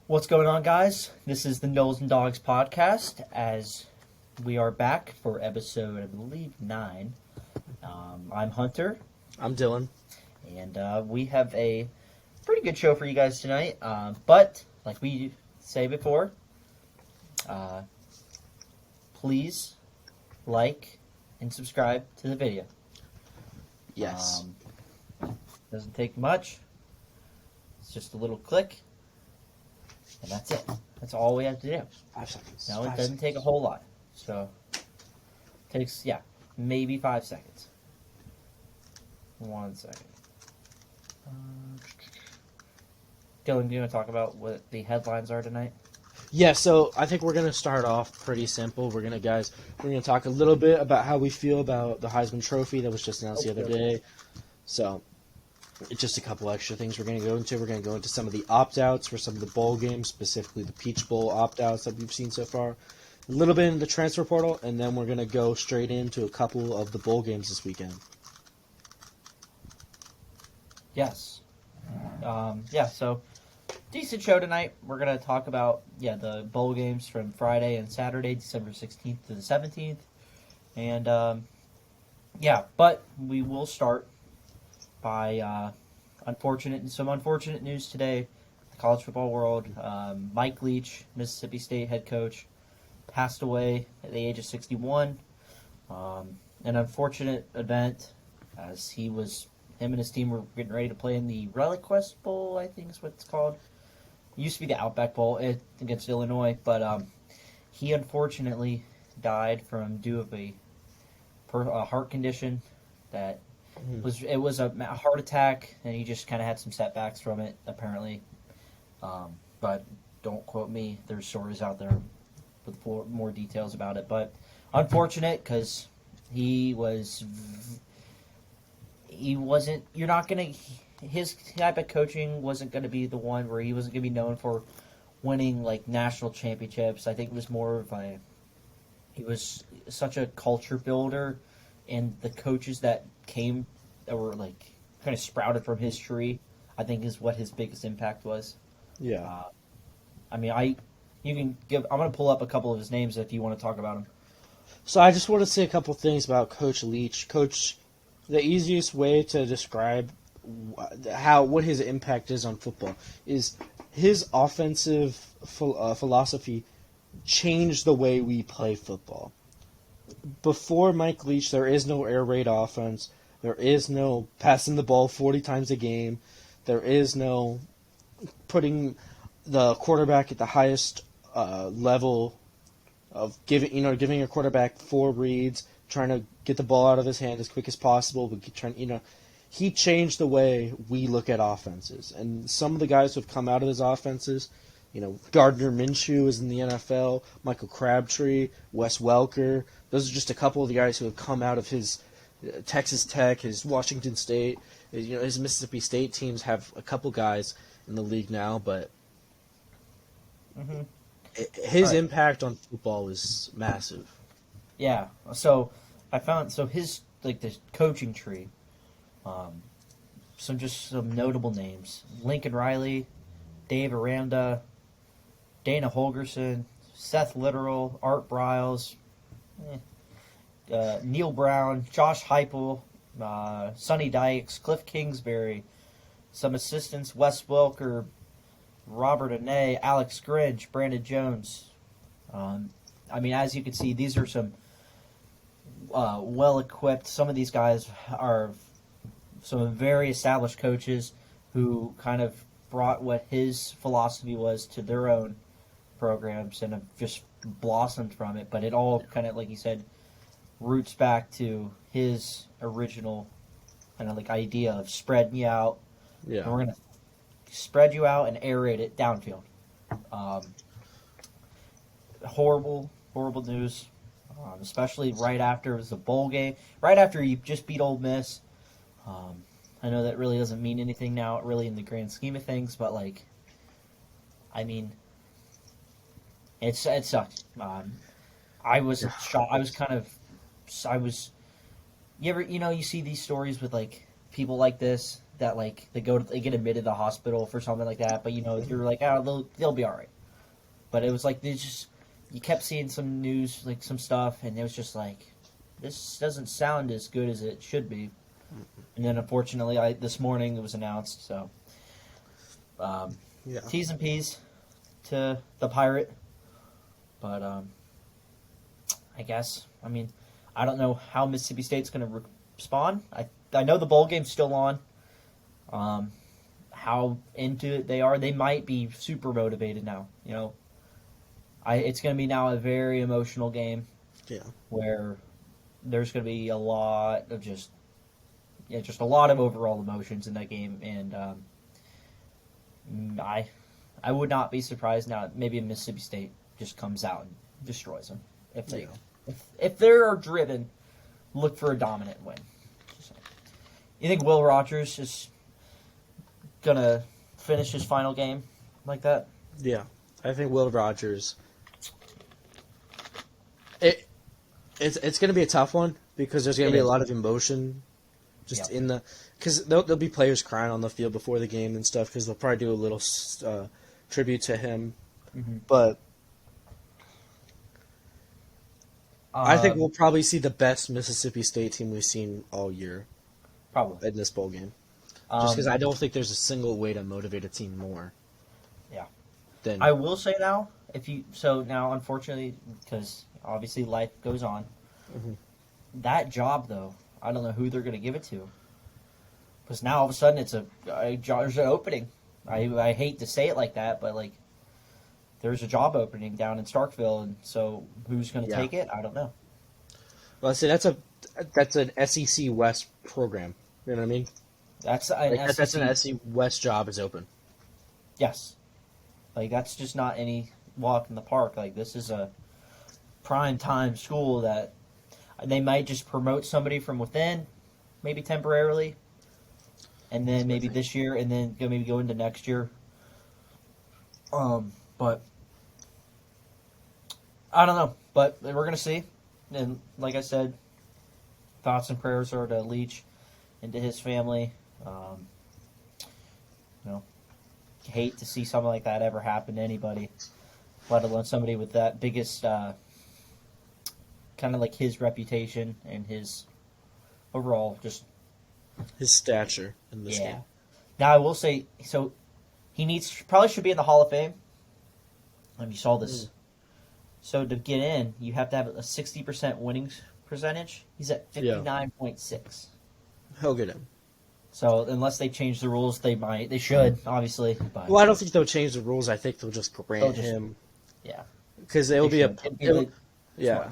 What's going on, guys? This is the Knowles and Dogs podcast, as we are back for episode, I believe, 9. I'm Hunter, I'm Dylan. and we have a pretty good show for you guys tonight. But, like we say before, please like and subscribe to the video. Yes. Doesn't take much. It's just a little click. And that's it. That's all we have to do. 5 seconds. No, it 5 doesn't take a seconds. whole lot. So, takes, maybe 5 seconds. 1 second. Dylan, do you want to talk about what the headlines are tonight? Yeah, so I think we're going to start off pretty simple. We're going to talk a little bit about how we feel about the Heisman Trophy that was just announced the other day. So, it's just a couple extra things we're going to go into. We're going to go into some of the opt-outs for some of the bowl games, specifically the Peach Bowl opt-outs that we've seen so far. A little bit in the transfer portal, and then we're going to go straight into a couple of the bowl games this weekend. Yes. So decent show tonight. We're going to talk about, the bowl games from Friday and Saturday, December 16th to the 17th. And, but we will start by some unfortunate news today. The college football world. Mike Leach, Mississippi State head coach, passed away at the age of 61. An unfortunate event, as him and his team were getting ready to play in the Relic Quest Bowl, I think is what it's called. It used to be the Outback Bowl against Illinois, but he unfortunately died from due to a heart condition that it was a heart attack, and he just kind of had some setbacks from it, apparently. But don't quote me. There's stories out there with more details about it. But unfortunate, because his type of coaching wasn't going to be the one where he wasn't going to be known for winning, like, national championships. I think it was more of he was such a culture builder, and the coaches that were like kind of sprouted from his tree, I think is what his biggest impact was. Yeah. I'm going to pull up a couple of his names if you want to talk about him. So I just want to say a couple things about Coach Leach. The easiest way to describe what his impact is on football is his offensive philosophy changed the way we play football. Before Mike Leach, there is no air raid offense. There is no passing the ball 40 times a game. There is no putting the quarterback at the highest level of giving your quarterback 4 reads, trying to get the ball out of his hand as quick as possible. He changed the way we look at offenses. And some of the guys who have come out of his offenses, Gardner Minshew is in the NFL, Michael Crabtree, Wes Welker. Those are just a couple of the guys who have come out of his Texas Tech, his Washington State, his Mississippi State teams have a couple guys in the league now, but his impact on football is massive. Yeah, so I found his this coaching tree. Some notable names: Lincoln Riley, Dave Aranda, Dana Holgerson, Seth Literal, Art Briles, Neil Brown, Josh Heupel, Sonny Dykes, Cliff Kingsbury, some assistants: Wes Welker, Robert Ane, Alex Grinch, Brandon Jones. As you can see, these are some well-equipped. Some of these guys are some very established coaches who kind of brought what his philosophy was to their own programs and have just blossomed from it. But it all kind of, like you said, roots back to his original kind of idea of spreading you out. Yeah. And we're going to spread you out and aerate it downfield. Horrible news, especially right after it was the bowl game, right after you just beat Ole Miss. I know that really doesn't mean anything now, really, in the grand scheme of things, but it sucked. I was shocked. You see these stories with people like this, that like they get admitted to the hospital for something like that, but you're like, oh, they'll be all right. But it was like you kept seeing some news, like some stuff, and it was just like, this doesn't sound as good as it should be. And then unfortunately, this morning it was announced. So, T's and P's to the Pirate. But I guess, I don't know how Mississippi State's going to respond. I know the bowl game's still on. How into it they are, they might be super motivated now. It's going to be now a very emotional game. Yeah. Where there's going to be a lot of just a lot of overall emotions in that game, and I would not be surprised now. Maybe Mississippi State just comes out and destroys them if they are driven. Look for a dominant win. You think Will Rogers is gonna finish his final game like that? Yeah, I think Will Rogers. It's going to be a tough one because there's going to be a lot of emotion because there'll be players crying on the field before the game and stuff because they'll probably do a little tribute to him. Mm-hmm. But I think we'll probably see the best Mississippi State team we've seen all year. Probably. In this bowl game. Just because I don't think there's a single way to motivate a team more. Yeah. Than I will say now, now, unfortunately, because obviously life goes on, that job, though, I don't know who they're going to give it to. Because now, all of a sudden, there's an opening. I hate to say it like that, but, like, there's a job opening down in Starkville, and so who's going to take it? I don't know. Well, I say that's an SEC West program. You know what I mean? That's an SEC West job is open. Yes. Like, that's just not any walk in the park. Like, this is a prime time school that they might just promote somebody from within, maybe temporarily, and then maybe this year, and then maybe go into next year. But I don't know. But we're going to see. And like I said, thoughts and prayers are to Leach and to his family. Hate to see something like that ever happen to anybody, let alone somebody with that biggest, kind of like his reputation and his overall just his stature in this game. Now I will say, so he probably should be in the Hall of Fame. You saw this. So to get in, you have to have a 60% winning percentage. He's at 59.6. He'll get in. So unless they change the rules, they should, obviously. But well, I don't think they'll change the rules. I think they'll just grant him. Yeah. Because it'll be yeah.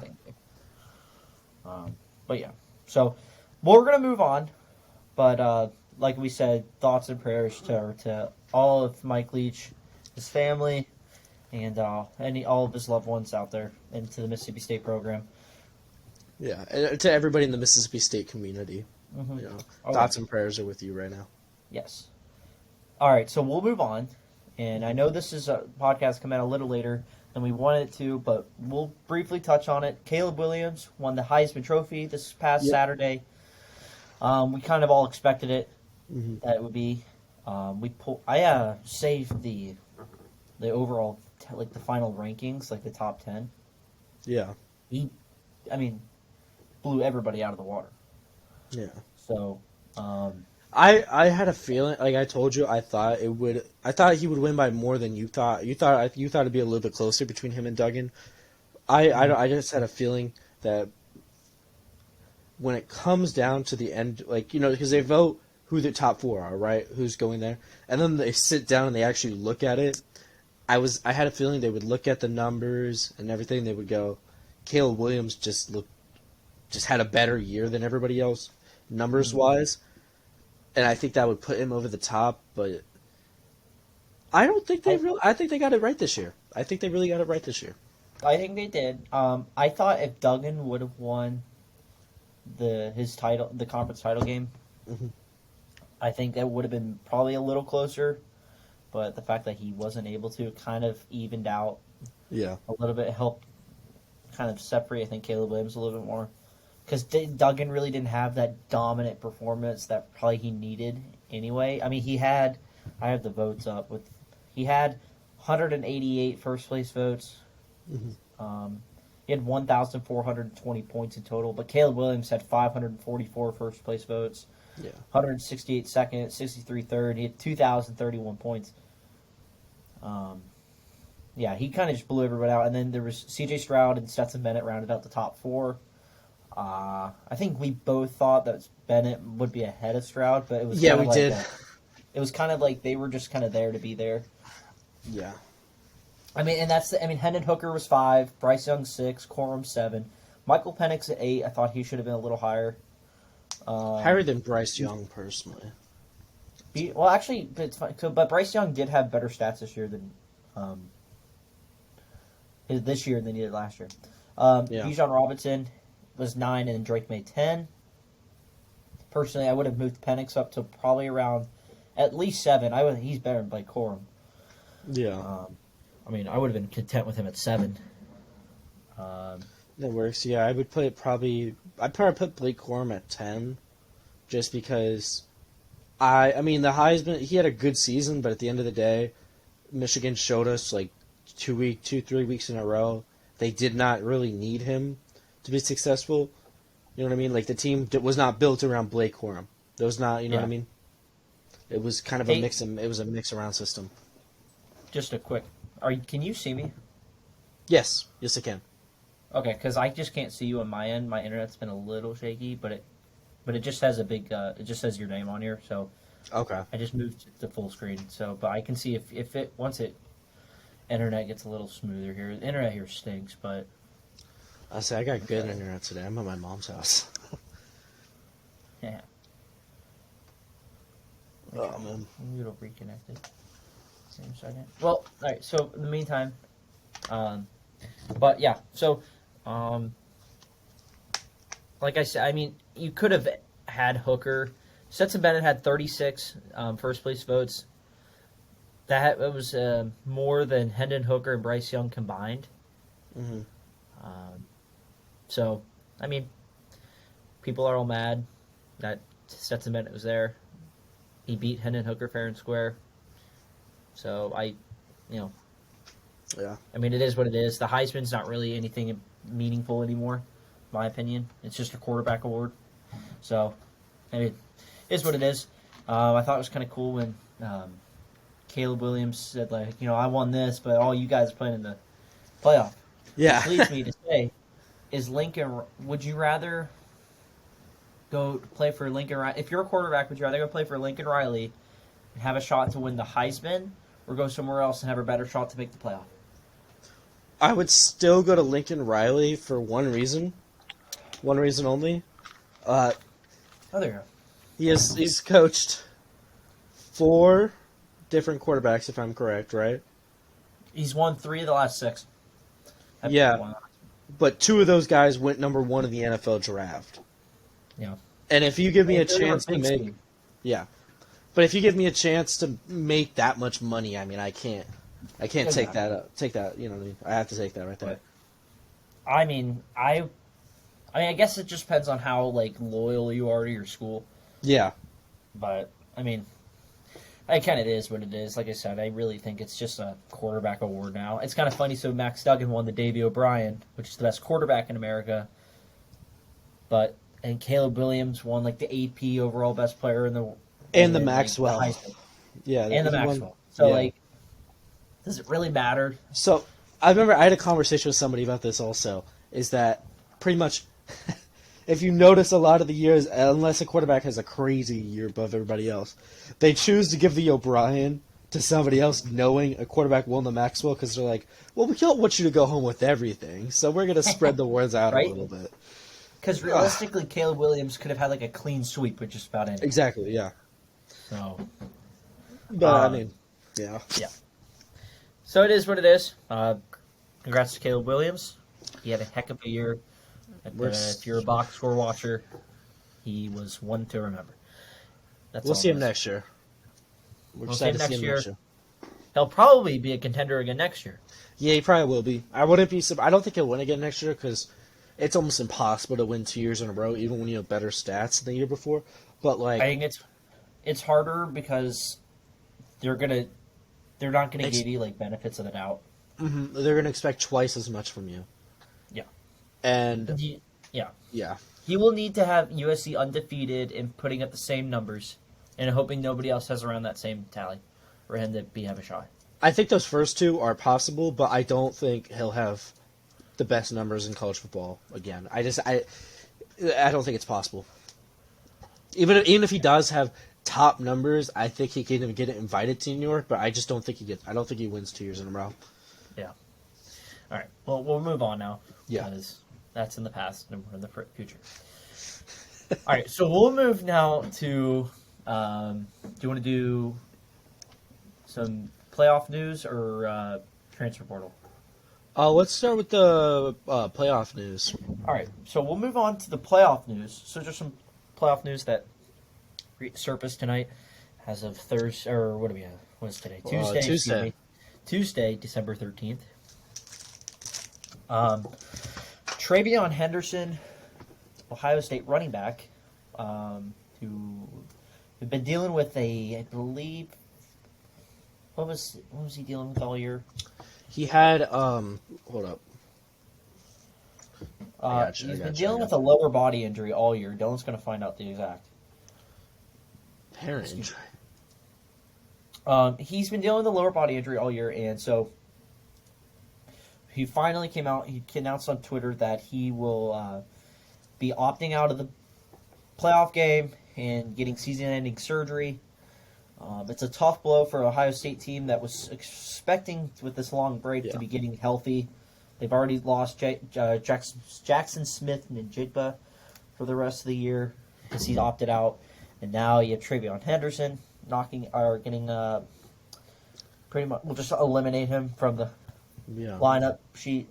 But yeah. So we're going to move on. But like we said, thoughts and prayers to all of Mike Leach, his family, and all of his loved ones out there, and to the Mississippi State program. Yeah, and to everybody in the Mississippi State community. Mm-hmm. Thoughts and prayers are with you right now. Yes. All right, so we'll move on. And I know this is a podcast coming out a little later than we wanted it to, but we'll briefly touch on it. Caleb Williams won the Heisman Trophy this past Saturday. We kind of all expected it. Mm-hmm. That it would be. I saved the overall, like the final rankings, like the top 10. Yeah. He blew everybody out of the water. Yeah. So, I had a feeling, like I told you, I thought he would win by more than you thought. You thought it'd be a little bit closer between him and Duggan. I just had a feeling that when it comes down to the end, because they vote who the top 4 are, right? Who's going there, and then they sit down and they actually look at it. I had a feeling they would look at the numbers and everything. They would go, Caleb Williams just had a better year than everybody else, numbers wise, and I think that would put him over the top. But I don't think I think they got it right this year. I think they really got it right this year. I think they did. I thought if Duggan would have won the conference title game, I think that would have been probably a little closer. But the fact that he wasn't able to kind of evened out a little bit, helped kind of separate, I think, Caleb Williams a little bit more. because Duggan really didn't have that dominant performance that probably he needed anyway. I mean, I have the votes up with, he had 188 first place votes. He had 1,420 points in total, but Caleb Williams had 544 first place votes. Yeah. 168 second, 63 third. He had 2,031 points. Yeah, he kind of just blew everybody out. And then there was C.J. Stroud and Stetson Bennett rounded out the top four. I think we both thought that Bennett would be ahead of Stroud, but it was we did. It was kind of like they were just kind of there to be there. Yeah. I mean, Hendon Hooker was 5, Bryce Young 6, Corum 7, Michael Penix at 8. I thought he should have been a little higher. Higher than Bryce Young, personally. Well, actually, but Bryce Young did have better stats this year than he did last year. Bijan Robinson was 9, and Drake May 10. Personally, I would have moved Penix up to probably around at least 7. He's better than Blake Corum. Yeah. I mean, I would have been content with him at 7. That works. Yeah, I'd probably put Blake Corum at 10, just because. I mean, the Heisman, he had a good season, but at the end of the day, Michigan showed us like 3 weeks in a row they did not really need him to be successful. You know what I mean? Like, the team was not built around Blake Corum. It was not. You know what I mean? It was kind of a mix. It was a mix around system. Just a quick. Can you see me? Yes, I can. Okay, because I just can't see you on my end. My internet's been a little shaky, but it just has a big. It just says your name on here, so. Okay. I just moved it to full screen, so but I can see if it once internet gets a little smoother here. The internet here stinks, but. I got good internet today. I'm at my mom's house. Yeah. Oh man. It'll reconnect it. Same second. Well, all right. So in the meantime, but yeah. So, like I said, I mean, you could have had Hooker. Stetson Bennett had 36 first place votes. It was more than Hendon Hooker and Bryce Young combined. Mm-hmm. So, I mean, people are all mad that Stetson Bennett was there. He beat Hendon Hooker fair and square. So, Yeah. I mean, it is what it is. The Heisman's not really anything meaningful anymore, in my opinion. It's just a quarterback award. So, I mean, it is what it is. I thought it was kind of cool when Caleb Williams said, like, I won this, but all you guys are playing in the playoff. Yeah. Which leads me to say, would you rather go play for Lincoln Riley? If you're a quarterback, would you rather go play for Lincoln Riley and have a shot to win the Heisman, or go somewhere else and have a better shot to make the playoff? I would still go to Lincoln Riley for one reason. One reason only. There you go. He's coached 4 different quarterbacks, if I'm correct, right? He's won 3 of the last 6. Yeah. But 2 of those guys went number 1 in the NFL draft. Yeah. And if you give me a chance to make... Yeah. But if you give me a chance to make that much money, I mean, I can't take that up. Take that, you know what I mean? I have to take that right there. I mean, I guess it just depends on how, like, loyal you are to your school. Yeah. But, I mean, it kind of is what it is. Like I said, I really think it's just a quarterback award now. It's kind of funny. So Max Duggan won the Davey O'Brien, which is the best quarterback in America. And Caleb Williams won, like, the AP overall best player in the... And the Maxwell. Yeah. And the Maxwell. So, like, does it really matter? So, I remember I had a conversation with somebody about this also, is that pretty much... If you notice a lot of the years, unless a quarterback has a crazy year above everybody else, they choose to give the O'Brien to somebody else knowing a quarterback won the Maxwell because they're like, well, we don't want you to go home with everything, so we're going to spread the words out right? a little bit. Because realistically, Caleb Williams could have had like a clean sweep with just about anything. Exactly, yeah. So, but, I mean, yeah. Yeah. So it is what it is. Congrats to Caleb Williams. He had a heck of a year. If you're a box score watcher, he was one to remember. We'll see him next year. We'll see him next year. He'll probably be a contender again next year. Yeah, he probably will be. I don't think he'll win again next year because it's almost impossible to win 2 years in a row, even when you have better stats than the year before. But I think it's harder because they're not gonna give you like benefits of the doubt. they're going to expect twice as much from you. Yeah, And yeah. yeah, He will need to have USC undefeated and putting up the same numbers, and hoping nobody else has around that same tally for him to have a shot. I think those first two are possible, but I don't think he'll have the best numbers in college football again. I don't think it's possible. Even if he does have top numbers, I think he can get invited to New York, but I just don't think he gets. I don't think he wins 2 years in a row. Yeah. All right. Well, we'll move on now. Yeah. Because that's in the past and we're in the future. All right. So we'll move now to. Do you want to do some playoff news or transfer portal? Let's start with the playoff news. All right. So we'll move on to the playoff news. So just some playoff news that surfaced tonight as of Thursday, or what do we have? What is today? Tuesday. Tuesday. Excuse me. Tuesday, December 13th. Travion Henderson, Ohio State running back, who had been dealing with I believe, what was he dealing with all year? He had hold up. He's been dealing with a lower body injury all year. Dylan's going to find out the exact. Parent injury. He's been dealing with a lower body injury all year, and so he finally came out. He announced on Twitter that he will be opting out of the playoff game and getting season-ending surgery. It's a tough blow for an Ohio State team that was expecting, with this long break, to be getting healthy. They've already lost Jackson Smith and Njigba for the rest of the year because he's opted out. And now you have Travion Henderson getting pretty much. We'll just eliminate him from the lineup sheet.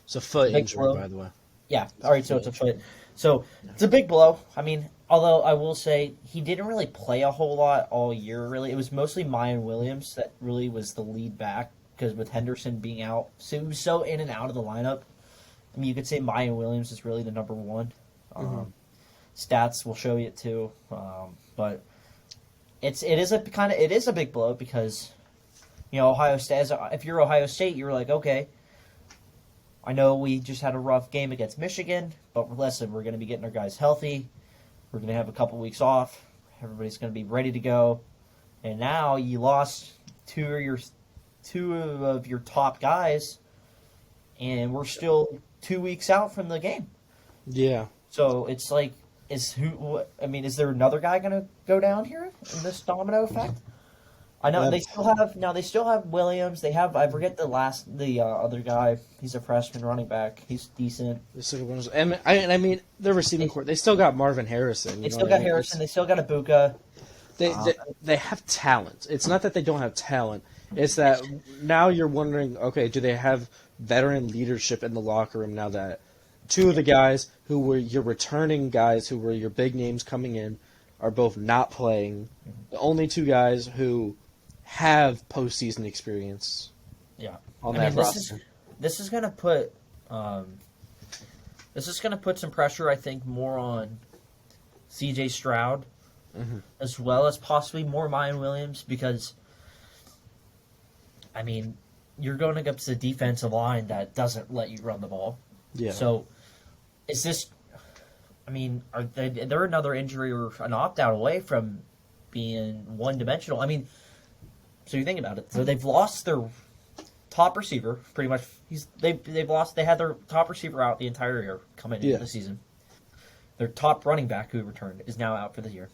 It's a foot injury, blow. by the way. Yeah. All right. So it's a foot. So it's a big blow. I mean, although I will say he didn't really play a whole lot all year. Really, it was mostly Mayan Williams that really was the lead back because with Henderson being out, so he was so in and out of the lineup. I mean, you could say Mayan Williams is really the number one. Stats will show you it too, but it is a big blow because Ohio State. If you're Ohio State, you're like, okay, I know we just had a rough game against Michigan, but listen, we're going to be getting our guys healthy. We're going to have a couple weeks off. Everybody's going to be ready to go, and now you lost two of your top guys, and we're still 2 weeks out from the game. Yeah. So it's like. Is there another guy going to go down here in this domino effect? I know they still have Williams. They have, I forget the other guy. He's a freshman running back. He's decent. And I mean, their receiving court. They still got Marvin Harrison. They still got Harrison. They still got Ibuka. They have talent. It's not that they don't have talent. It's that now you're wondering, okay, do they have veteran leadership in the locker room now that two of the guys who were your returning guys, who were your big names coming in, are both not playing. The only two guys who have postseason experience. Yeah, on that roster. This is gonna put some pressure, I think, more on C.J. Stroud, as well as possibly more Mayan Williams, because I mean you're going up to the defensive line that doesn't let you run the ball. Yeah. So. Is this? I mean, they're another injury or an opt-out away from being one-dimensional. I mean, so you think about it. So they've lost their top receiver, pretty much. They've lost. They had their top receiver out the entire year coming into the season. Their top running back, who returned, is now out for the year.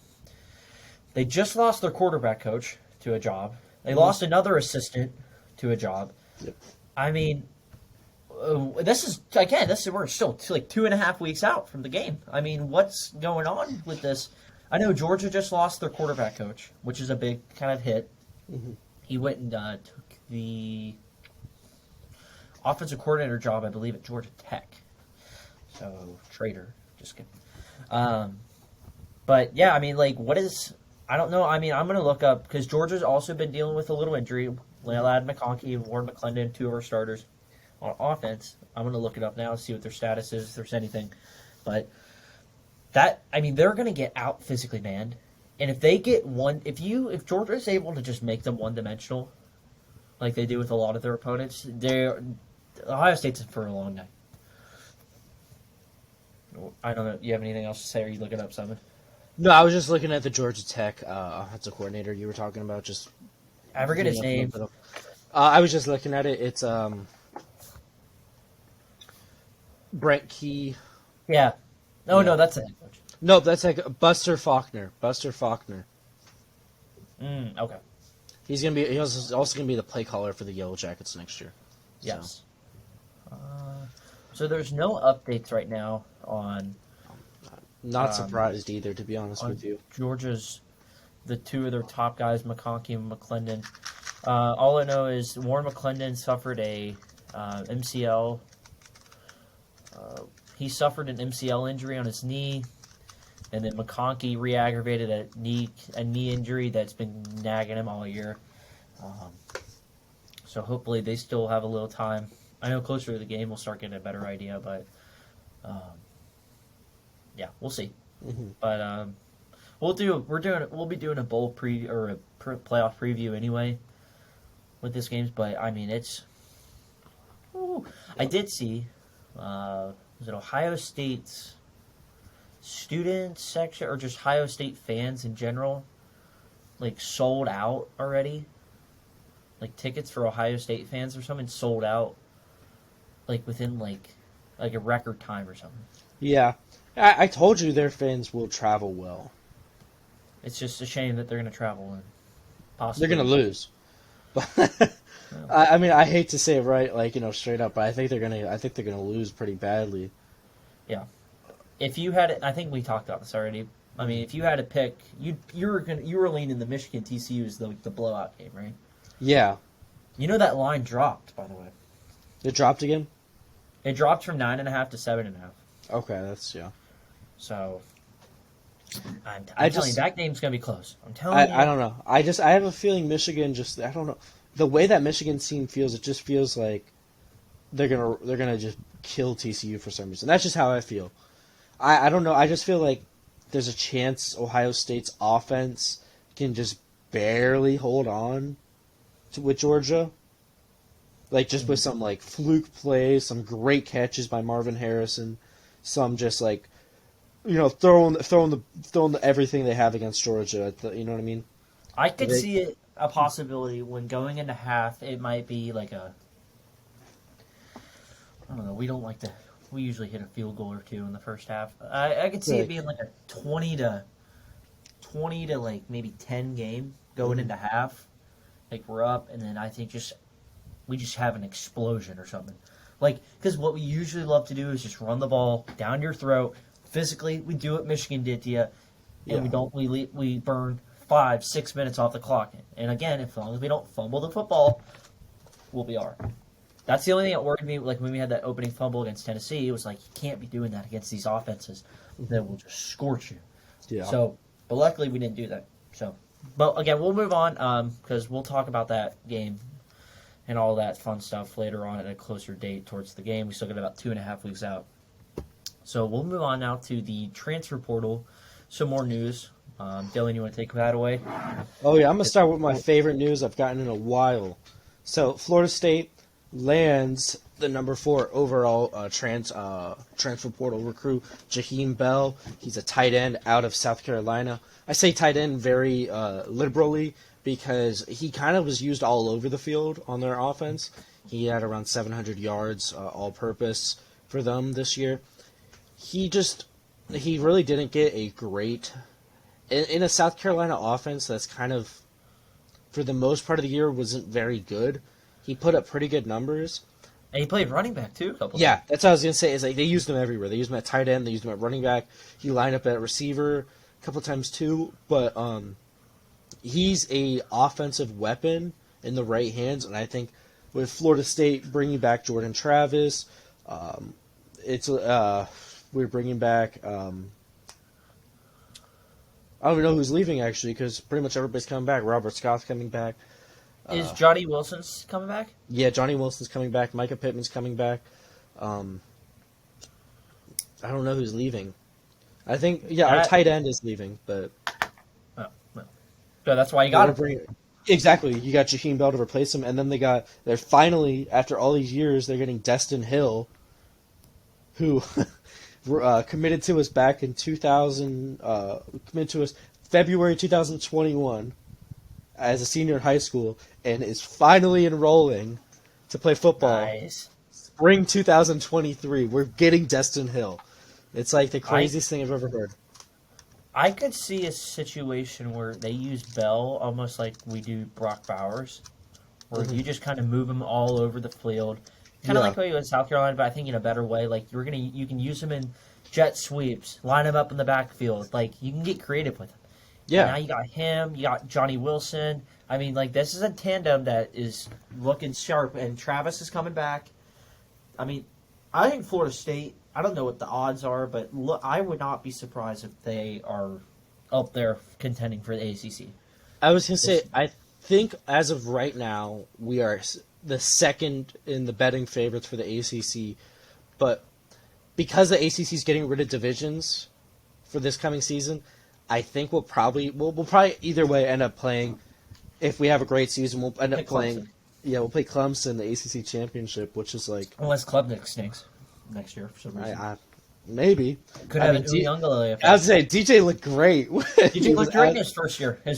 They just lost their quarterback coach to a job. They lost another assistant to a job. Yep. I mean. We're still like 2.5 weeks out from the game. I mean, what's going on with this? I know Georgia just lost their quarterback coach, which is a big kind of hit. He went and took the offensive coordinator job, I believe, at Georgia Tech. So, traitor. Just kidding. But, yeah, I mean, like, what is... I don't know. I mean, I'm going to look up, because Georgia's also been dealing with a little injury. Ladd McConkey and Warren McClendon, two of our starters, on offense. I'm going to look it up now, see what their status is, if there's anything. But they're going to get out physically manned. And if they get if Georgia is able to just make them one-dimensional, like they do with a lot of their opponents, Ohio State's in for a long night. I don't know. You have anything else to say, or are you looking up something? No, I was just looking at the Georgia Tech offensive coordinator you were talking about. Just I forget his name. I was just looking at it. It's Brent Key. Yeah. No, that's it. No, that's like Buster Faulkner. Buster Faulkner. Okay. He's also gonna be the play caller for the Yellow Jackets next year. Yes. So there's no updates right now on. Not surprised either, to be honest with you. Georgia's, the two of their top guys, McConkey and McClendon. All I know is Warren McClendon suffered a MCL. He suffered an MCL injury on his knee, and then McConkey re-aggravated a knee injury that's been nagging him all year. So hopefully they still have a little time. I know closer to the game we'll start getting a better idea, but yeah, we'll see. Mm-hmm. But we'll be doing a bowl playoff preview anyway with this games. But I mean, I did see was it Ohio State's student section or just Ohio State fans in general, like sold out already. Like tickets for Ohio State fans or something sold out, like within like a record time or something. Yeah. I told you their fans will travel well. It's just a shame that they're going to travel and possibly they're going to lose. I mean, I hate to say it right, like straight up, but I think they're gonna lose pretty badly. Yeah. If you had it, I think we talked about this already. I mean, if you had to pick, you were leaning the Michigan TCU as the blowout game, right? Yeah. That line dropped, by the way. It dropped again? It dropped from 9.5 to 7.5. Okay, that's yeah. So, I'm telling you, that game's gonna be close. I'm telling you. I don't know. I have a feeling Michigan I don't know. The way that Michigan team feels, it just feels like they're gonna just kill TCU for some reason. That's just how I feel. I don't know. I just feel like there's a chance Ohio State's offense can just barely hold on with Georgia. Like just with some like fluke plays, some great catches by Marvin Harrison, some just like throwing everything they have against Georgia. You know what I mean? I could see it a possibility when going into half. It might be like I don't know. We usually hit a field goal or two in the first half. I could see it being like a 20 to like maybe 10 game going into half. Like we're up, and then I think we just have an explosion or something. Like, because what we usually love to do is just run the ball down your throat. Physically, we do what Michigan did to you, and we burn 5-6 minutes off the clock. And again, as long as we don't fumble the football, we'll be all right. That's the only thing that worried me. Like when we had that opening fumble against Tennessee, it was like you can't be doing that against these offenses that will just scorch you. Yeah. So, but luckily we didn't do that. So, but again, we'll move on because we'll talk about that game and all that fun stuff later on at a closer date towards the game. We still got about 2.5 weeks out. So we'll move on now to the transfer portal. Some more news. Dylan, you want to take that away? Oh yeah, I'm gonna start with my favorite news I've gotten in a while. So Florida State lands the number 4 overall transfer portal recruit, Jaheim Bell. He's a tight end out of South Carolina. I say tight end very liberally because he kind of was used all over the field on their offense. He had around 700 yards all-purpose for them this year. He really didn't get a great in a South Carolina offense that's kind of, for the most part of the year, wasn't very good. He put up pretty good numbers. And he played running back, too, a couple Yeah, times. that's what I was going to say. Is like they used him everywhere. They used him at tight end. They used him at running back. He lined up at receiver a couple times, too. But he's a offensive weapon in the right hands. And I think with Florida State bringing back Jordan Travis, we're bringing back I don't even know who's leaving, actually, because pretty much everybody's coming back. Robert Scott's coming back. Is Johnny Wilson's coming back? Yeah, Johnny Wilson's coming back. Micah Pittman's coming back. I don't know who's leaving. I think our tight end is leaving, but so that's why you got him. Exactly, you got Jaheim Bell to replace him, and then they're finally, after all these years, they're getting Destin Hill, who committed to us back in February 2021 as a senior in high school, and is finally enrolling to play football. Nice. Spring 2023. We're getting Destin Hill. It's like the craziest thing I've ever heard. I could see a situation where they use Bell almost like we do Brock Bowers, where you just kind of move him all over the field, kind of like what you do in South Carolina, but I think in a better way. Like you can use him in jet sweeps, line him up in the backfield. Like you can get creative with him. Yeah. And now you got him, you got Johnny Wilson. I mean, like this is a tandem that is looking sharp, and Travis is coming back. I mean, I think Florida State. I don't know what the odds are, but I would not be surprised if they are up there contending for the ACC. I was going to say, I think as of right now, we are the second in the betting favorites for the ACC. But because the ACC is getting rid of divisions for this coming season, I think we'll probably either way end up playing. If we have a great season, we'll end up playing. Clemson. Yeah, we'll play Clemson in the ACC championship, which is like unless Klubnik stinks next year for some reason. Maybe. Could have an Uyunglele effect. I was say DJ looked great. DJ looked great in his first year. A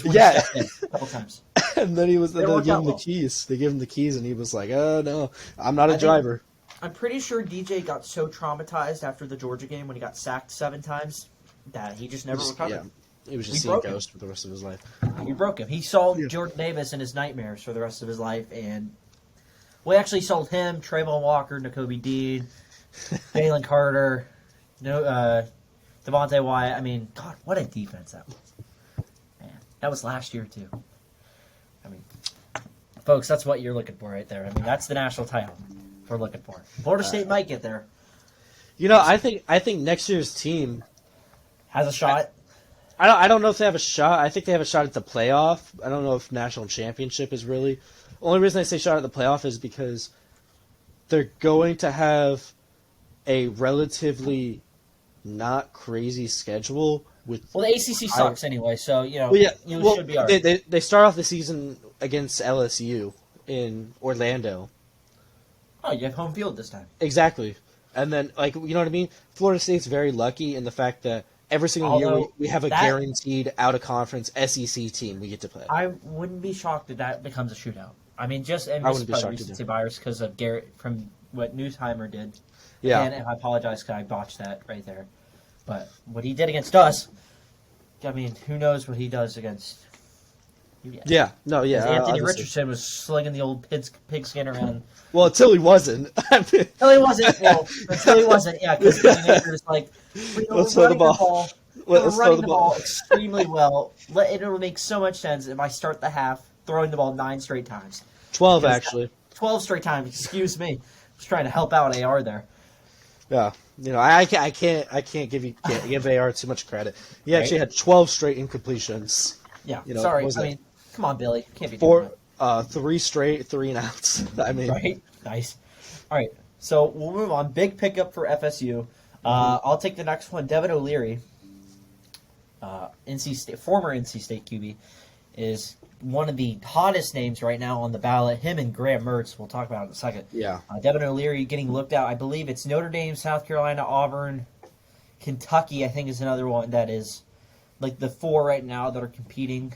couple times. And then they gave him the keys. They gave him the keys, and he was like, "Oh no, I'm not a driver." I'm pretty sure DJ got so traumatized after the Georgia game when he got sacked 7 times that he just never recovered. Yeah, he was just seeing ghosts for the rest of his life. We broke him. He sold Jordan Davis in his nightmares for the rest of his life, and we actually sold him, Trayvon Walker, Nakobe Dean, Jalen Carter, Devontae Wyatt. I mean, God, what a defense that was. Man, that was last year, too. I mean, folks, that's what you're looking for right there. I mean, that's the national title we're looking for. Florida State might get there. You know, I think next year's team has a shot. I don't know if they have a shot. I think they have a shot at the playoff. I don't know if national championship is really. The only reason I say shot at the playoff is because they're going to have a relatively not crazy schedule with. Well, the ACC sucks anyway, so you should be all right. They start off the season against LSU in Orlando. Oh, you have home field this time. Exactly, and then you know what I mean. Florida State's very lucky in the fact that every single year we have a guaranteed out of conference SEC team we get to play. I wouldn't be shocked if that becomes a shootout. I mean, this is probably recency bias because of Garrett from what Newsheimer did. Yeah, and I apologize because I botched that right there. But what he did against us, I mean, who knows what he does against UVA. Yeah, no, yeah. Anthony Richardson was slinging the old pigskin around. Well, until he wasn't. Until he wasn't, yeah, because was like, let's throw the ball. Let's running the ball extremely well. It'll make so much sense if I start the half throwing the ball 9 straight times. 12, actually. 12 straight times, excuse me. Just trying to help out AR there. Yeah, you know, I can't give AR too much credit. He actually had 12 straight incompletions. Yeah, sorry. I mean, come on, Billy, can't be doing that. 3 straight 3-and-outs. I mean, right, nice. All right, so we'll move on. Big pickup for FSU. I'll take the next one. Devin O'Leary, former NC State QB, is one of the hottest names right now on the ballot. Him and Graham Mertz, we'll talk about in a second. Yeah. Devin O'Leary getting looked at. I believe it's Notre Dame, South Carolina, Auburn, Kentucky, I think is another one that is like the 4 right now that are competing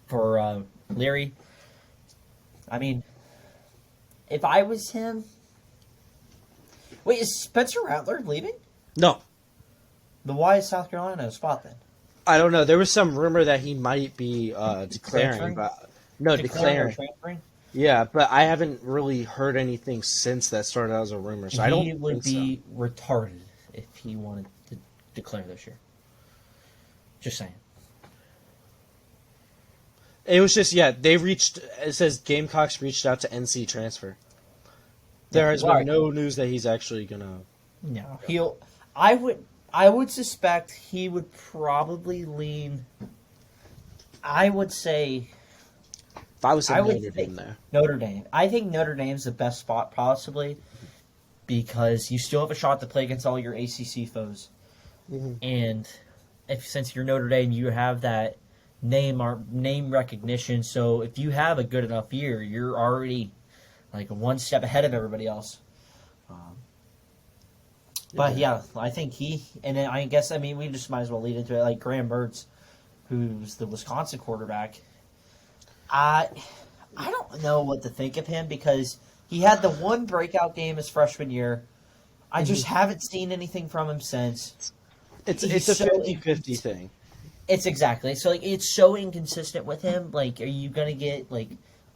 for Leary. I mean, if I was him... Wait, is Spencer Rattler leaving? No. Then why is South Carolina a spot then? I don't know. There was some rumor that he might be declaring. Declaring. Yeah, but I haven't really heard anything since that started out as a rumor. So he would be retarded if he wanted to declare this year. Just saying. It was just, it says Gamecocks reached out to NC transfer. There has been no news that he's actually going to... No, I would suspect he would probably lean... I would say... If I was I in would Notre think Dame there. Notre Dame. I think Notre Dame's the best spot possibly because you still have a shot to play against all your ACC foes, Mm-hmm. and if since you're Notre Dame, you have that name recognition. So if you have a good enough year, you're already like one step ahead of everybody else. Um, but yeah, I think and then I guess we just might as well lead into it. Like Graham Mertz, who's the Wisconsin quarterback. I don't know what to think of him because he had the one breakout game his freshman year. I just haven't seen anything from him since. It's He's a so 50-50 thing. It's exactly so. Like it's so inconsistent with him. Like, are you gonna get like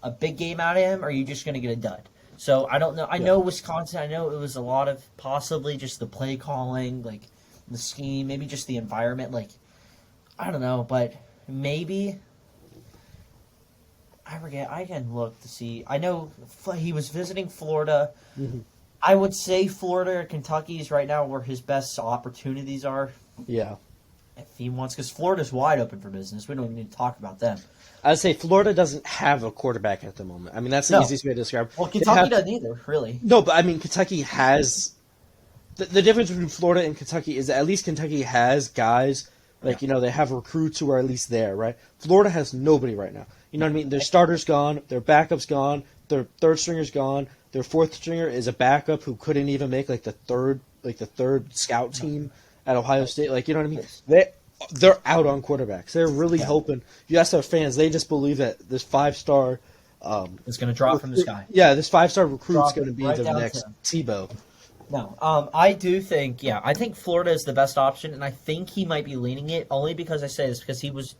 a big game out of him, or are you just gonna get a dud? So I don't know. I know Wisconsin. I know it was a lot of possibly just the play calling, like the scheme, maybe just the environment. Like I don't know, but maybe I forget. I can look to see. I know he was visiting Florida. Mm-hmm. I would say Florida or Kentucky is right now where his best opportunities are. Yeah. If he wants, because Florida's wide open for business. We don't even need to talk about them. I'd say Florida doesn't have a quarterback at the moment. I mean, that's the easiest way to describe it. Well, Kentucky doesn't either, really. No, but I mean, Kentucky has... The difference between Florida and Kentucky is that at least Kentucky has guys, like, they have recruits who are at least there, right? Florida has nobody right now. You know what I mean? Their starter's gone, their backup's gone, their third stringer's gone, their fourth stringer is a backup who couldn't even make, the third scout team at Ohio State. Like, you know what I mean? They're out on quarterbacks. They're really hoping. You ask their fans, they just believe that this 5-star it's going to drop from the sky. Yeah, this 5-star recruit's going to be right the down next Tebow. No, I do think, I think Florida is the best option, and I think he might be leaning it only because I say this because he was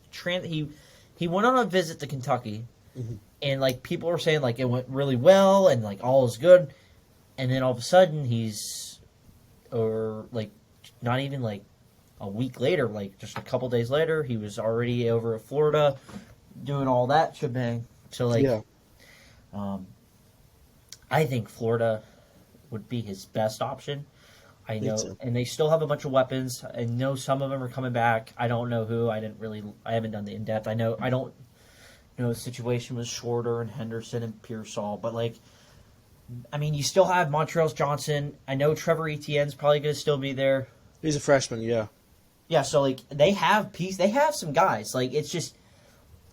he went on a visit to Kentucky, and people were saying it went really well and all is good, and then all of a sudden not even a week later, just a couple days later, he was already over at Florida doing all that shebang. So I think Florida would be his best option. I know, and they still have a bunch of weapons. I know some of them are coming back. I don't know who. I haven't done the in depth. I don't know the situation with Shorter and Henderson and Pearsall, but you still have Montrell Johnson. I know Trevor Etienne's probably going to still be there. He's a freshman, yeah. Yeah, so they have some guys. It's just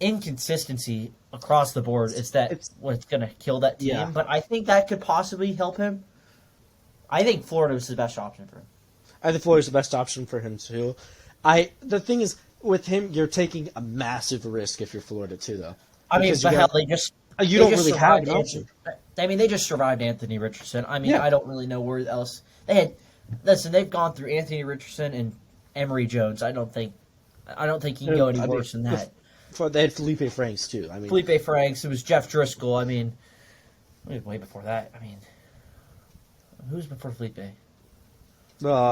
inconsistency across the board. It's what's going to kill that team. Yeah. But I think that could possibly help him. I think Florida is the best option for him. I think Florida's the best option for him too. The thing is, with him, you're taking a massive risk if you're Florida too, though. They don't really have an option. They just survived Anthony Richardson. I don't really know where else they've gone through Anthony Richardson and Emory Jones. I don't think he can go any worse than that. They had Felipe Franks too. Felipe Franks. It was Jeff Driscoll. Way before that. Who's before Felipe?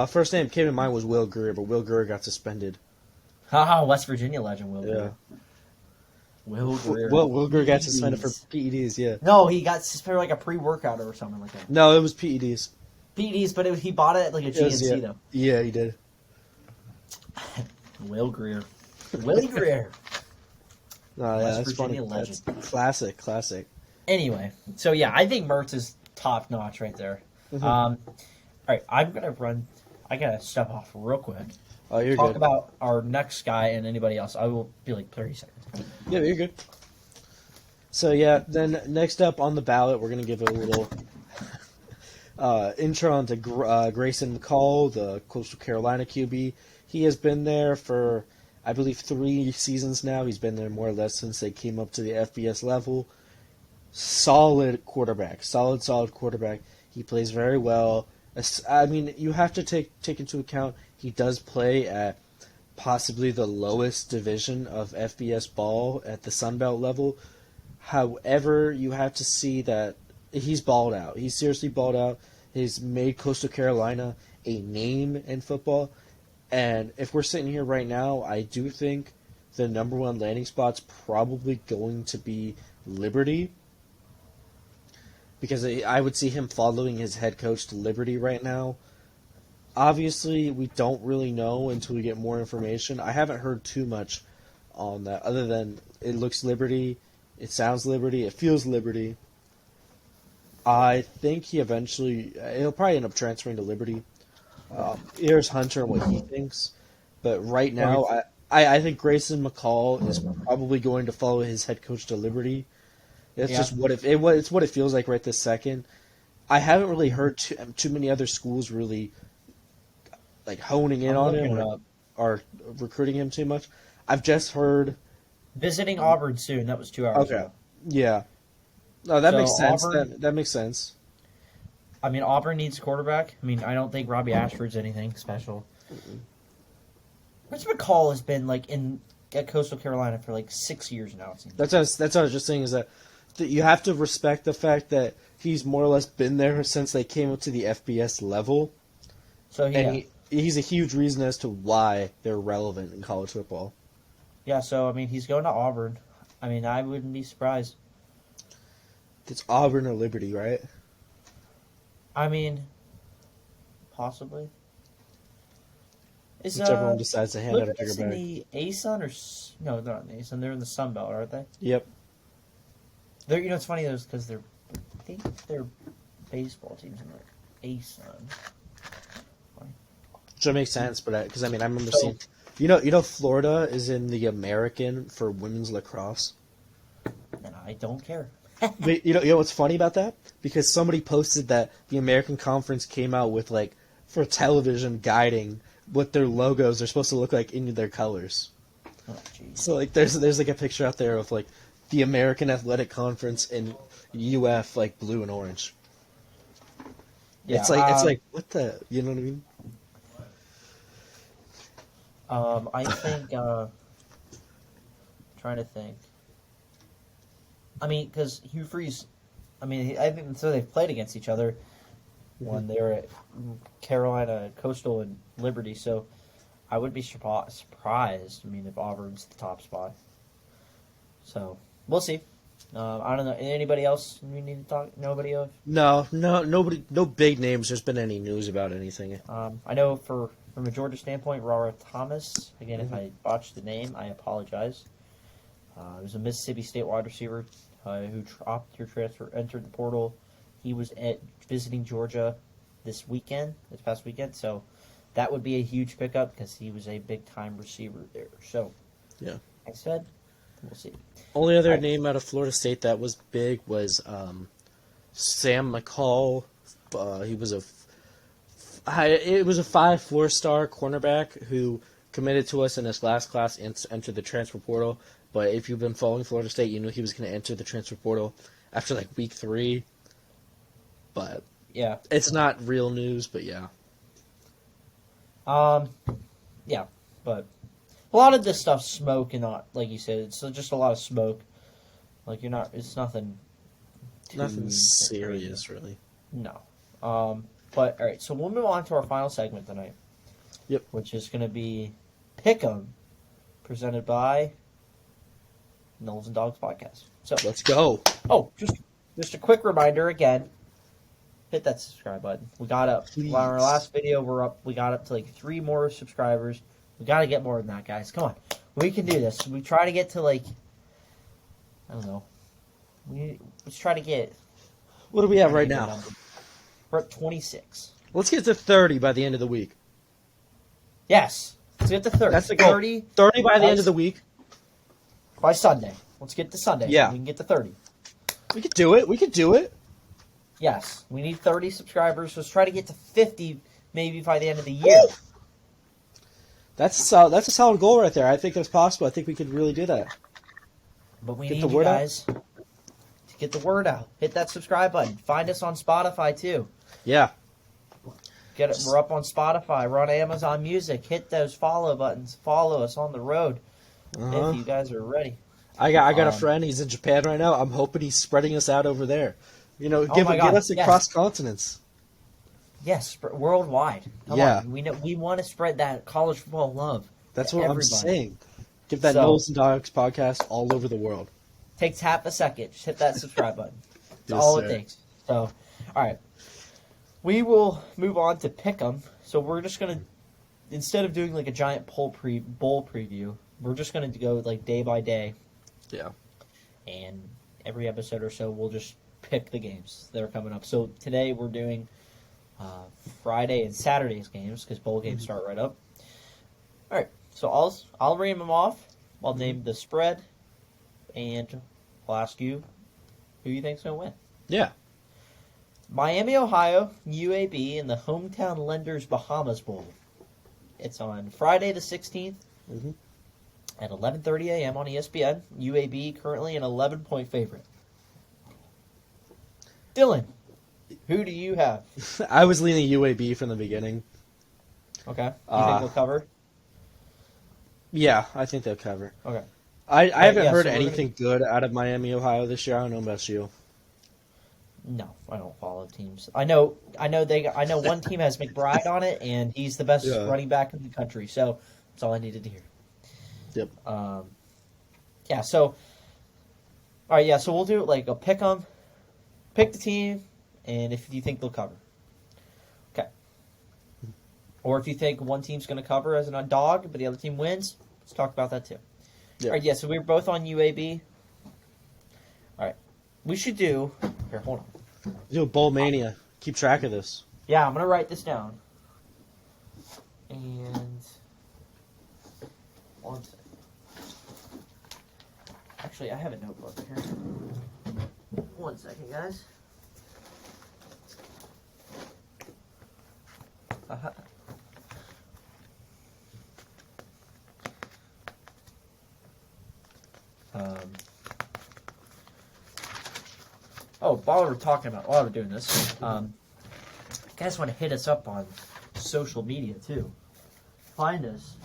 First name came to mind was Will Greer, but Will Greer got suspended. West Virginia legend Will Greer. Will Greer. Will Greer got suspended for PEDs, yeah. No, he got suspended a pre-workout or something like that. No, it was PEDs. PEDs, but he bought it at a GNC, though. Yeah, he did. Will Greer. Willie Greer. West Virginia legend. That's classic. Anyway, so I think Mertz is top notch right there. Mm-hmm. All right, I'm gonna run. I gotta step off real quick. Oh, you're Talk good. about our next guy and anybody else. I will be 30 seconds. Yeah, you're good. So then next up on the ballot, we're gonna give a little intro onto Grayson McCall, the Coastal Carolina QB. He has been there for, I believe, 3 seasons now. He's been there more or less since they came up to the FBS level. Solid quarterback. Solid quarterback. He plays very well. You have to take into account he does play at possibly the lowest division of FBS ball at the Sun Belt level. However, you have to see that he's balled out. He's seriously balled out. He's made Coastal Carolina a name in football. And if we're sitting here right now, I do think the number one landing spot's probably going to be Liberty. Because I would see him following his head coach to Liberty right now. Obviously, we don't really know until we get more information. I haven't heard too much on that, other than it looks Liberty. It sounds Liberty. It feels Liberty. I think he'll probably end up transferring to Liberty. Here's Hunter and what he thinks. But right now, I think Grayson McCall is probably going to follow his head coach to Liberty. It's just it's what it feels like right this second. I haven't really heard too many other schools really like honing in on him or recruiting him too much. I've just heard visiting Auburn soon. That was 2 hours ago. Yeah. No, that So makes sense. Auburn, That makes sense. I mean, Auburn needs a quarterback. I mean, I don't think Robbie Ashford's anything special. Rich McCall has been like at Coastal Carolina for like 6 years now. It seems. That's what I was just saying is that you have to respect the fact that he's more or less been there since they came up to the FBS level. So he's a huge reason as to why they're relevant in college football. Yeah, so I mean, he's going to Auburn. I mean, I wouldn't be surprised. It's Auburn or Liberty, right? I mean, possibly. Whichever one decides to hand out a bigger Liberty's in bag. the ASUN or no, they're not in the ASUN. They're in the Sun Belt, aren't they? Yep. They're, it's funny though, because I think their baseball teams in the ASUN. Which makes sense, but because I remember seeing, Florida is in the American for women's lacrosse. And I don't care. But you know what's funny about that? Because somebody posted that the American Conference came out with for television guiding what their logos are supposed to look like in their colors. Oh, geez. So there's a picture out there of the American Athletic Conference in UF blue and orange. Yeah, it's what the, you know what I mean? I think trying to think. I mean, because Hugh Freeze, I think so. They've played against each other when they were at Carolina Coastal and Liberty. So I would be surprised. I mean, if Auburn's the top spot. So we'll see. I don't know. Anybody else we need to talk? Nobody of? No, nobody. No big names. There's been any news about anything. I know from a Georgia standpoint, Rara Thomas. Again, if I botched the name, I apologize. He was a Mississippi State wide receiver who dropped your transfer, entered the portal. He was visiting Georgia this past weekend. So that would be a huge pickup because he was a big-time receiver there. So, yeah. I said, we'll see. Only other name out of Florida State that was big was Sam McCall. He was it was a 4-star cornerback who committed to us in his last class and entered the transfer portal. But if you've been following Florida State, you knew he was going to enter the transfer portal after week 3. But yeah, it's not real news. But yeah, yeah, but a lot of this stuff's smoke and not like you said. It's just a lot of smoke. It's nothing. Nothing serious, really. No. But all right, so we'll move on to our final segment tonight. Yep. Which is going to be Pick'em, presented by Knowles and Dogs Podcast. So let's go. Oh, just a quick reminder again. Hit that subscribe button. We got up. Please. On our last video, we got up to 3 more subscribers. We got to get more than that, guys. Come on. We can do this. We try to get to I don't know. Let's try to get. What do we have right now? We're at 26. Let's get to 30 by the end of the week. Yes. Let's get to 30. That's the goal. 30 by the end of the week. By Sunday. Let's get to Sunday. Yeah. We can get to 30. We could do it. Yes. We need 30 subscribers. Let's try to get to 50 maybe by the end of the year. Woo! That's a solid goal right there. I think that's possible. I think we could really do that. But we need you guys to get the word out. Hit that subscribe button. Find us on Spotify too. Yeah. We're up on Spotify. We're on Amazon Music. Hit those follow buttons. Follow us on the road if you guys are ready. I got a friend. He's in Japan right now. I'm hoping he's spreading us out over there. Get us across continents. Yes, worldwide. Come on. We want to spread that college football love. That's what I'm saying. Give that Knowles and Dogs podcast all over the world. Takes half a second. Just hit that subscribe button. That's all it takes. So, all right. We will move on to Pick'em. So we're just going to, instead of doing a giant bowl preview, we're just going to go day by day. Yeah. and every episode or so we'll just pick the games that are coming up. So today we're doing Friday and Saturday's games because bowl games start right up. All right, so I'll read them off. I'll name the spread, and I'll ask you who you think's going to win. Yeah. Miami, Ohio, UAB, in the Hometown Lenders Bahamas Bowl. It's on Friday the 16th at 11:30 a.m. on ESPN. UAB currently an 11-point favorite. Dylan, who do you have? I was leaning UAB from the beginning. Okay. You think they'll cover? Yeah, I think they'll cover. Okay. I haven't heard so anything good out of Miami, Ohio this year. I don't know about you. No, I don't follow teams. I know one team has McBride on it, and he's the best running back in the country. So that's all I needed to hear. Yep. Yeah. So, all right. Yeah. So we'll do like a pick 'em, pick the team, and if you think they'll cover. Okay. Or if you think one team's going to cover as an underdog, but the other team wins, let's talk about that too. Yep. All right. Yeah. So we're both on UAB. All right. We should do. Here, hold on. Do Bowl Mania. Keep track of this. Yeah, I'm going to write this down. And one second. Actually, I have a notebook here. 1 second, guys. Uh-huh. While we're doing this, you guys want to hit us up on social media too. Find us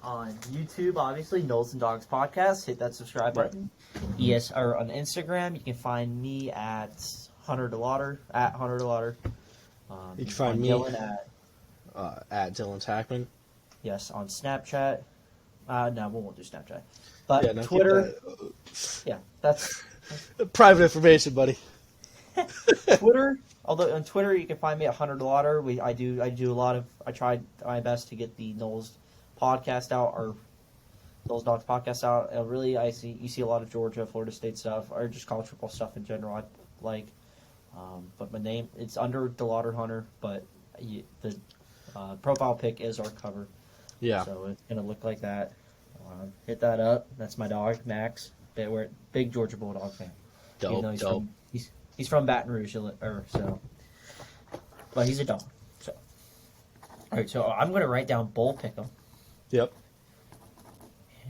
on YouTube, obviously, Knowles and Dogs Podcast. Hit that subscribe button. Yes, or on Instagram, you can find me at Hunter DeLauder, at Hunter DeLauder. You can find me Dylan at Dylan Tackman. Yes, on Snapchat. No, we won't do Snapchat. But Yeah, no, Twitter. Yeah, that's private information, buddy. Twitter. Although on Twitter you can find me at Hunter DeLauder. I do a lot of. I tried my best to get the Knowles podcast out, or Knowles Dogs podcast out. Really, you see a lot of Georgia, Florida State stuff, or just college football stuff in general. I like. But my name, it's under DeLauder Hunter, but the profile pic is our cover. Yeah. So it's gonna look like that. Hit that up. That's my dog, Max. Big Georgia Bulldog fan. Even though he's from Baton Rouge, but he's a dog. So, all right. So I'm gonna write down bowl pick'em. Yep.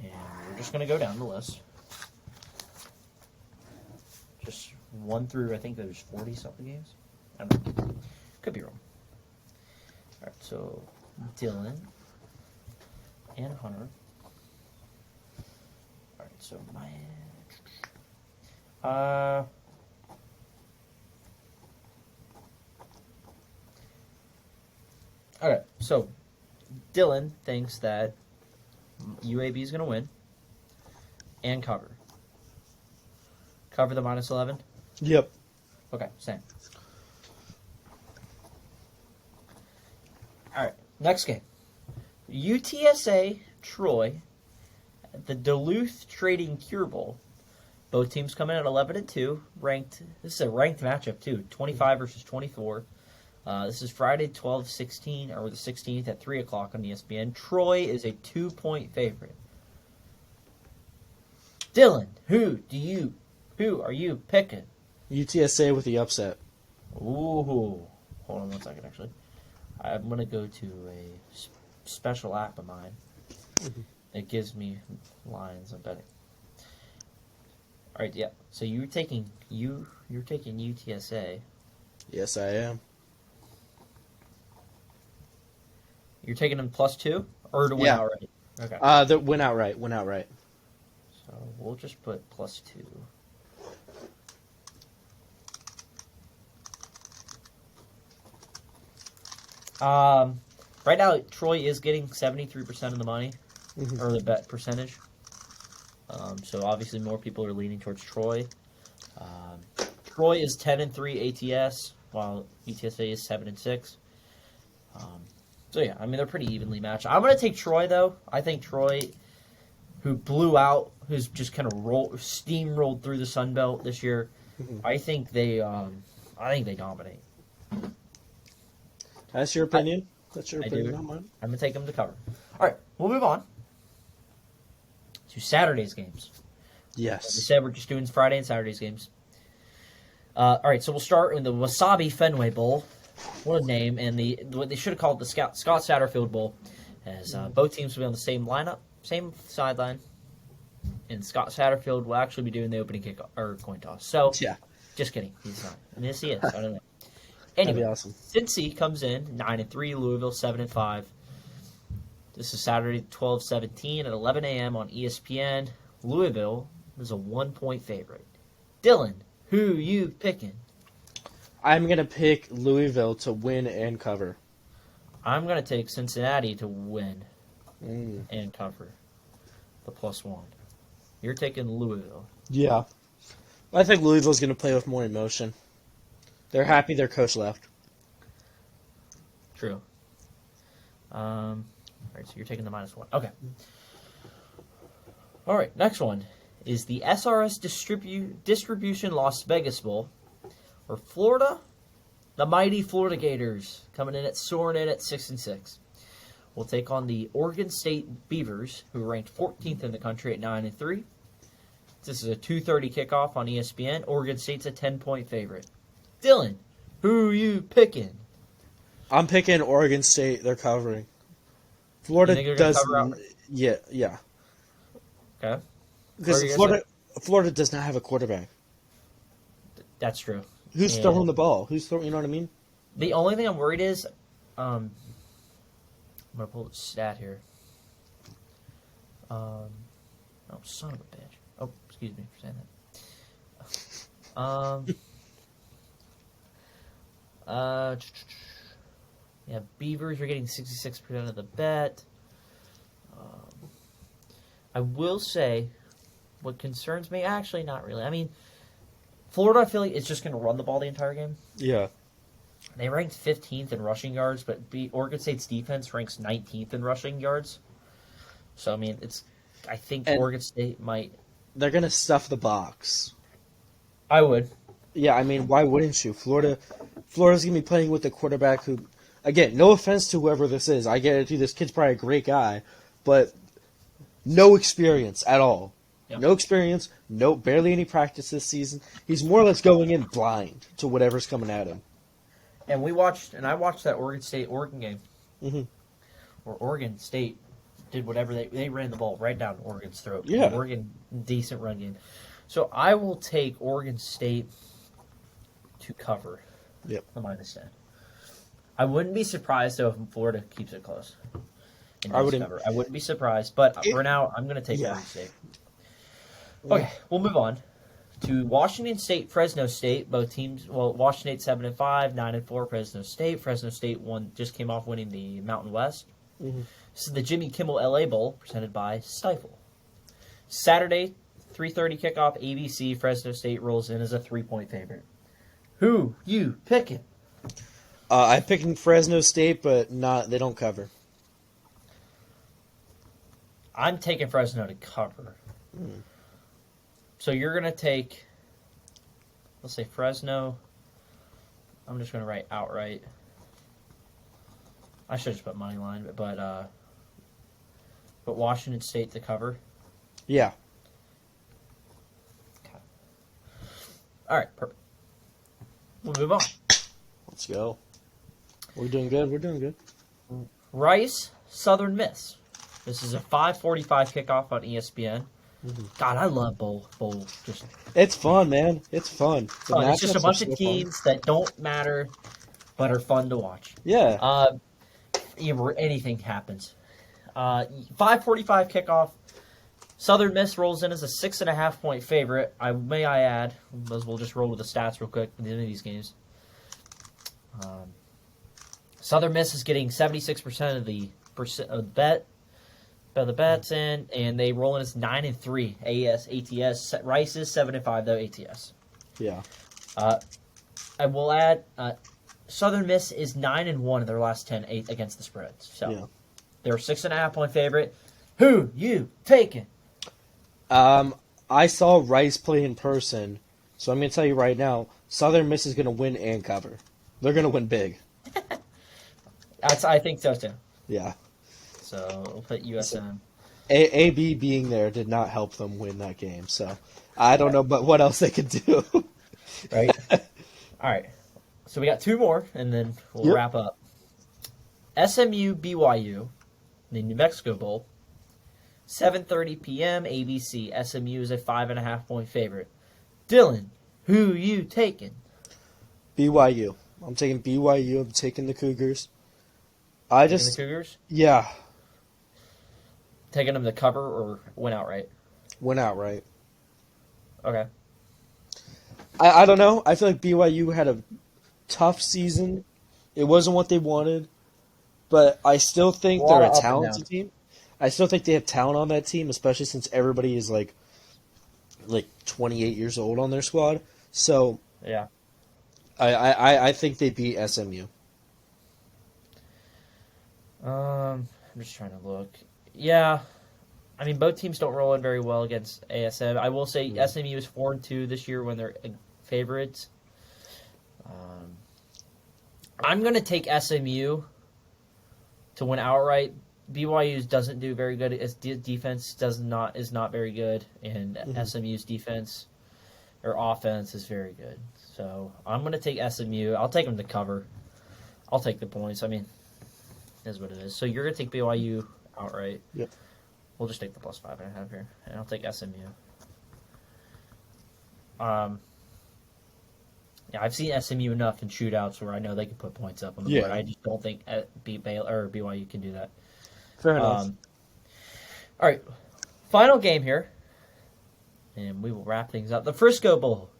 And we're just gonna go down the list. Just 1 through, I think there's 40 something games. I don't know. Could be wrong. All right. So Dylan and Hunter. All right. So okay, so Dylan thinks that UAB is going to win and cover. Cover the -11? Yep. Okay, same. All right, next game. UTSA Troy at the Duluth Trading Cure Bowl. Both teams come in at 11-2, ranked. This is a ranked matchup too. 25 versus 24. This is Friday, 12/16, or the 16th at 3 o'clock on ESPN. Troy is a 2-point favorite. Dylan, who are you picking? UTSA with the upset. Ooh, hold on 1 second. Actually, I'm gonna go to a special app of mine. It gives me lines. I'm betting. All right, yeah. So you're taking UTSA. Yes, I am. You're taking them +2 or to win outright? Okay. The win outright. So we'll just put +2. Right now Troy is getting 73% of the money, or the bet percentage. So obviously more people are leaning towards Troy. Troy is 10-3 ATS, while UTSA is 7-6. So yeah, I mean they're pretty evenly matched. I'm gonna take Troy though. I think Troy, who blew out who's just kind of steamrolled through the Sun Belt this year. I think they dominate. That's your opinion. That's your opinion, do. not mine. I'm gonna take them to cover. All right, we'll move on to Saturday's games. Yes. We said we're just doing Friday and Saturday's games. All right, so we'll start in the Wasabi Fenway Bowl. What a name! And what they should have called the Scott Satterfield Bowl, as both teams will be on the same lineup, same sideline, and Scott Satterfield will actually be doing the opening kick or coin toss. So, Yeah. just kidding, he's not. I mean, yes, he is. I don't know. That'd be Anyway, awesome. Cincy comes in 9-3, Louisville 7-5. This is Saturday, 12/17 at 11 a.m. on ESPN. Louisville is a 1-point favorite. Dylan, who you picking? I'm going to pick Louisville to win and cover. I'm going to take Cincinnati to win Mm. and cover the +1. You're taking Louisville. Yeah. I think Louisville's going to play with more emotion. They're happy their coach left. True. All right, so you're taking the -1. Okay. All right, next one is the SRS Distribution Las Vegas Bowl, where Florida, the mighty Florida Gators, soaring in at 6-6. Will take on the Oregon State Beavers, who are ranked 14th in the country at 9-3. This is a 2:30 kickoff on ESPN. Oregon State's a 10-point favorite. Dylan, who you picking? I'm picking Oregon State. They're covering. You Florida think they're gonna does. cover out? Yeah. Okay, Because Where are you Florida does not have a quarterback. that's true. Who's Yeah. throwing the ball? Who's throwing? You know what I mean? The only thing I'm worried is, I'm gonna pull the stat here. Oh, son of a bitch. Oh, excuse me for saying that. Yeah, Beavers are getting 66% of the bet. I will say, what concerns me, actually not really. I mean, Florida, I feel like it's just going to run the ball the entire game. Yeah. They ranked 15th in rushing yards, but Oregon State's defense ranks 19th in rushing yards. So, I mean, I think Oregon State might. They're gonna stuff the box. I would. Yeah, I mean, why wouldn't you? Florida's gonna be playing with a quarterback who, again, no offense to whoever this is. I guarantee this kid's probably a great guy, but no experience at all. Yep. No experience, barely any practice this season. He's more or less going in blind to whatever's coming at him. And I watched that Oregon State-Oregon game. Mm-hmm. Where Oregon State did whatever they ran the ball right down Oregon's throat. Yeah. Oregon, decent run game. So I will take Oregon State to cover Yep. the -10. I wouldn't be surprised, though, if Florida keeps it close. And I does wouldn't- cover. I wouldn't be surprised. But for now, I'm going to take Oregon State. Okay, we'll move on to Washington State, Fresno State. Both teams, Washington State 7-5, 9-4. Fresno State. Fresno State just came off winning the Mountain West. Mm-hmm. This is the Jimmy Kimmel LA Bowl, presented by Stifle. Saturday, 3:30 kickoff. ABC. Fresno State rolls in as a 3-point favorite. Who you picking? I'm picking Fresno State, but they don't cover. I'm taking Fresno to cover. So you're going to take, let's say Fresno. I'm just going to write outright. I should just put money line, but Washington State to cover. Yeah. Okay. All right, perfect. We'll move on. Let's go. We're doing good. Rice, Southern Miss. This is a 5:45 kickoff on ESPN. Mm-hmm. God, I love bowl. Just It's fun, man. It's fun. it's just a bunch of teams that don't matter, but are fun to watch. Yeah. Where anything happens. 5:45 kickoff. Southern Miss rolls in as a 6.5-point favorite. I add, as we'll just roll with the stats real quick at the end of these games. Southern Miss is getting 76% of the bets in, and they roll in as 9-3 ATS. Rice is 7-5 though ATS. Yeah. I will add, Southern Miss is 9-1 in their last 10 against the spreads. So they're a 6.5-point favorite. Who you taking? I saw Rice play in person, so I'm going to tell you right now, Southern Miss is going to win and cover. They're going to win big. I think so too. Yeah. So we'll put USM. AB being there did not help them win that game, so I don't know but what else they could do. Right. All right. So we got 2 more, and then we'll wrap up. SMU BYU, the New Mexico Bowl. 7:30 p.m. ABC. SMU is a 5.5-point favorite. Dylan, who you taking? BYU. I'm taking BYU. I'm taking the Cougars. Taking the Cougars? Yeah. Taking them to cover or win outright? Win outright. Okay. I don't know. I feel like BYU had a tough season. It wasn't what they wanted, but I still think they're a talented team. I still think they have talent on that team, especially since everybody is like 28 years old on their squad. So yeah, I think they beat SMU. I'm just trying to look. Yeah, I mean both teams don't roll in very well against ASM. I will say SMU is 4-2 this year when they're favorites. I'm gonna take SMU to win outright. BYU's doesn't do very good. Its defense is not very good, and SMU's defense or offense is very good. So I'm going to take SMU. I'll take them to cover. I'll take the points. I mean, that's what it is. So you're going to take BYU outright. Yep. We'll just take the +5.5 here, and I'll take SMU. Yeah, I've seen SMU enough in shootouts where I know they can put points up on the board. I just don't think BYU can do that. Fair enough. All right, final game here, and we will wrap things up. The Frisco Bowl,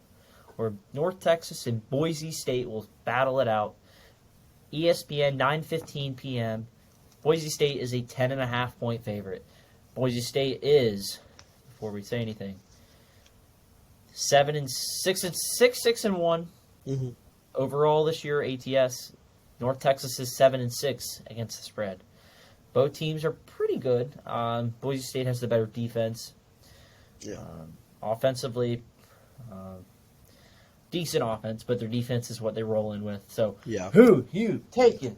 where North Texas and Boise State will battle it out. ESPN, 9:15 p.m. Boise State is a 10.5-point favorite. Boise State is, before we say anything, 6-1 overall this year. ATS. North Texas is 7-6 against the spread. Both teams are pretty good. Boise State has the better defense. Yeah. Offensively, decent offense, but their defense is what they roll in with. So, who you taking?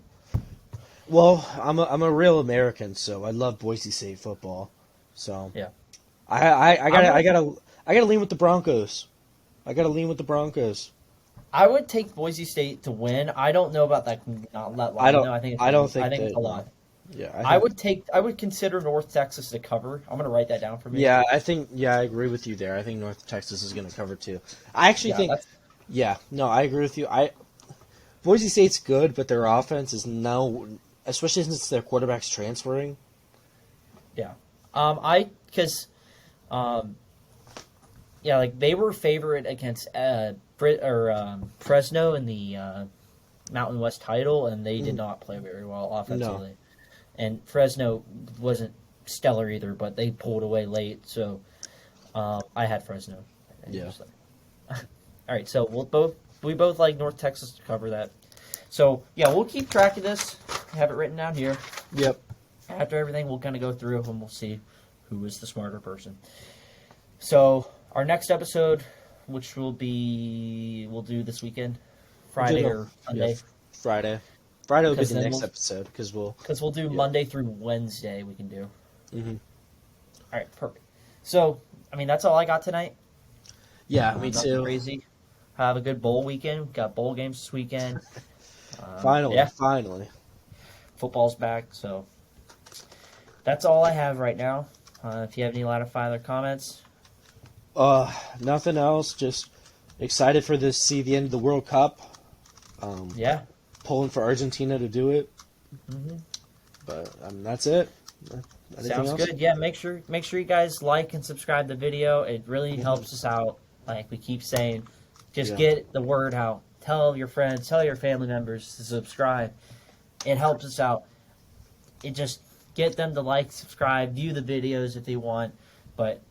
Well, I'm a real American, so I love Boise State football. So yeah, I gotta lean with the Broncos. I I would take Boise State to win. I don't know about that. Not line. I think it's a lot. Yeah, I would consider North Texas to cover. I'm going to write that down for me. Yeah, I agree with you there. I think North Texas is going to cover too. I actually think I agree with you. Boise State's good, but their offense is now, especially since their quarterback's transferring. Yeah. They were favorite against Fresno in the Mountain West title, and they did not play very well offensively. No. And Fresno wasn't stellar either, but they pulled away late, so I had Fresno. Yeah. All right, so we both like North Texas to cover that. So yeah, we'll keep track of this. Have it written down here. Yep. After everything, we'll kind of go through and we'll see who is the smarter person. So our next episode, which we'll do this weekend, Friday or Monday. Yeah, Friday. Friday will be the next episode because we'll do Monday through Wednesday. We can do. Mm-hmm. All right, perfect. So, I mean, that's all I got tonight. Yeah, me too. Crazy. Have a good bowl weekend. We've got bowl games this weekend. Finally. Football's back, so that's all I have right now. If you have any final comments. Nothing else. Just excited for see the end of the World Cup. Pulling for Argentina to do it. Mm-hmm. But that's it. Sounds good. Yeah, make sure you guys like and subscribe the video. It really helps us out. Like we keep saying, just get the word out. Tell your friends, tell your family members to subscribe. It helps us out. It just get them to like, subscribe, view the videos if they want. But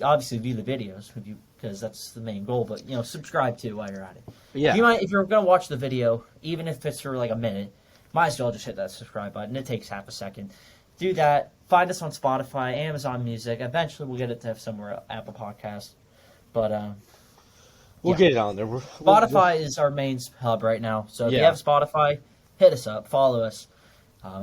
obviously view the videos because that's the main goal. But subscribe too while you're at it. Yeah. If you're gonna watch the video, even if it's for like a minute, might as well just hit that subscribe button. It takes half a second. do that. Find us on Spotify, Amazon Music. Eventually, we'll get it to somewhere, Apple Podcasts. But we'll get it on there. Spotify is our main hub right now. So if you Yeah. have Spotify, hit us up, follow us.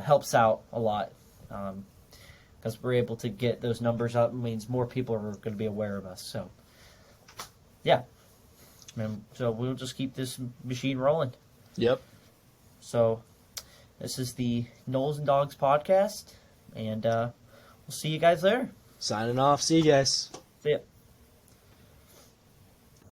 Helps out a lot because we're able to get those numbers up. It means more people are going to be aware of us. So, yeah. And so we'll just keep this machine rolling. Yep. So this is the Knowles and Dogs podcast, and we'll see you guys there. Signing off. See you guys. See ya.